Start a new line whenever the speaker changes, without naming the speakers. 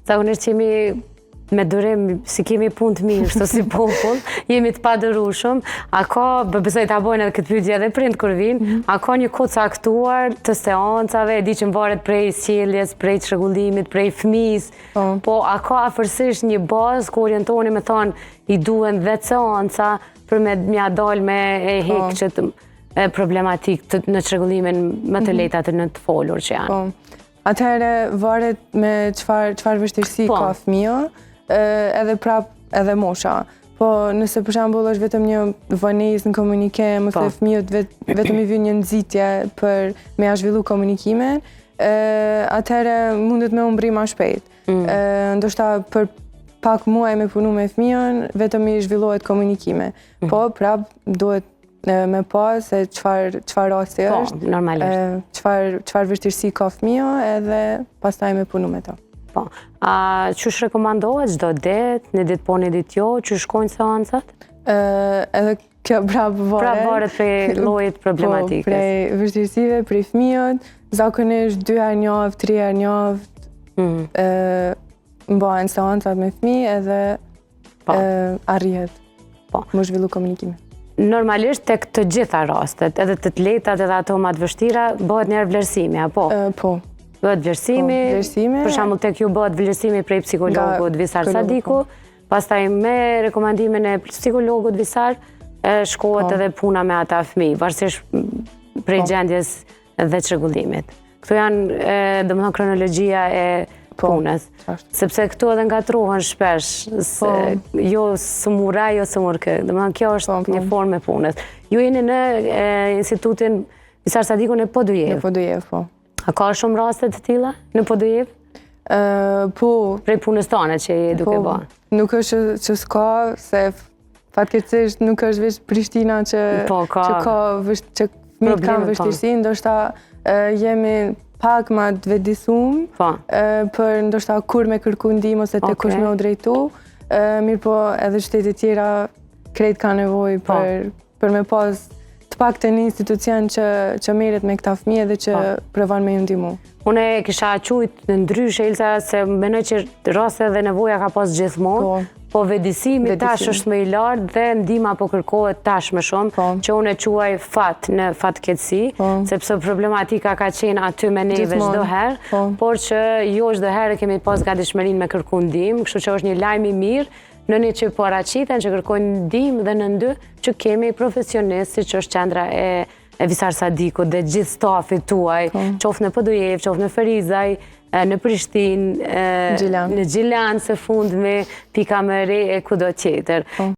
Zakonisht jemi me durim, si kemi punë të mirë, shto si popull, jemi të padërushëm, a ka, besoj ta bojnë edhe këtë pyetje edhe prind kur vinë, a ka një kohë caktuar të seancave, di që varet prej sjelljes, prej çrregullimit, prej fëmis, po a ka afërsisht një bazë ku orientoni me thonë i duhen 10 seanca për me mja dal me e hek që problematik në çrregullimin më të lehta në të folur që janë.
Atëherë varet me çfarë vështirësi ka fëmia, edhe prap edhe mosha. Po nëse për shembull është vetëm një vonesë në komunikim, ose fëmijët vetëm i vjen një nxitje për me ja zhvillu komunikimin, atëherë mundet me u mbri më shpejt. Ndoshta për pak muaj me punu me fëmijën, vetëm i zhvillohet komunikimi. Po prap duhet me pa se çfarë rasti është, çfarë vështirësi ka fëmia, edhe pastaj me punu me ta.
Po, a qysh rekomandohet çdo ditë, një ditë po, një ditë jo, qysh shkojnë seancat?
Edhe kjo prap
varet prej llojit problematikës.
Prej vështirësive, prej fëmijët, zakonisht 2 herë në javë, 3 herë në javë, mbahen seancat me fëmijë edhe arrihet më zhvillu komunikimin.
Normalisht tek të gjitha rastet, edhe të lehtat edhe ato më të vështira, bëhet një vlerësimi, apo?
Po.
Bëhet vlerësimi, për shembull tek ju bëhet vlerësimi prej psikologut Visar Sadiku, pastaj me rekomandimin e psikologut Visar, shkohet edhe puna me ata fëmijë, varësisht prej gjendjes dhe çrregullimit. Këto janë, domethënë, kronologjia e punës, sepse këtu edhe ngatrohen shpesh, jo sëmura, jo sëmurkë, domethënë kjo është një formë e punës. Ju jeni në institutin Visar Sadiku në Podujev.
Në Podujev, po.
A ka shumë raste të tilla në Podujev?
Po.
Prej punës tane që je duke bërë?
Nuk është që s'ka, se fatkeqësisht nuk është veç Prishtina që fëmijët kanë vështirësi, ndoshta jemi pak ma të vetëdijshëm për ndoshta kur me kërku ndihmë ose te kush me u drejtu, mirë po edhe qytetet tjera krejt ka nevojë për me pas të paktën një institucion që merret me këta fëmijë dhe që provon me ju ndihmu.
Unë kisha qujt në ndryshe, Elsa, se mendoj që raste dhe nevoja ka pas gjithmonë, po vetëdijsimi tash është më i lartë dhe ndihma po kërkohet tash më shumë, që unë e quaj fat në fatkeqësi, sepse problematika ka qenë aty me neve çdo herë, por që jo çdo herë kemi pas gatishmërinë me kërku ndihmë, kështu që është një lajm i mirë në një që paraqiten që kërkojnë ndihmë dhe në dy që kemi profesionistë siç është qendra e Visar Sadiku dhe gjithë stafit tuaj, qoftë në Podujev, qoftë në Ferizaj, në Prishtinë, në Gjilan së fundmi, pika më re e kudo tjetër.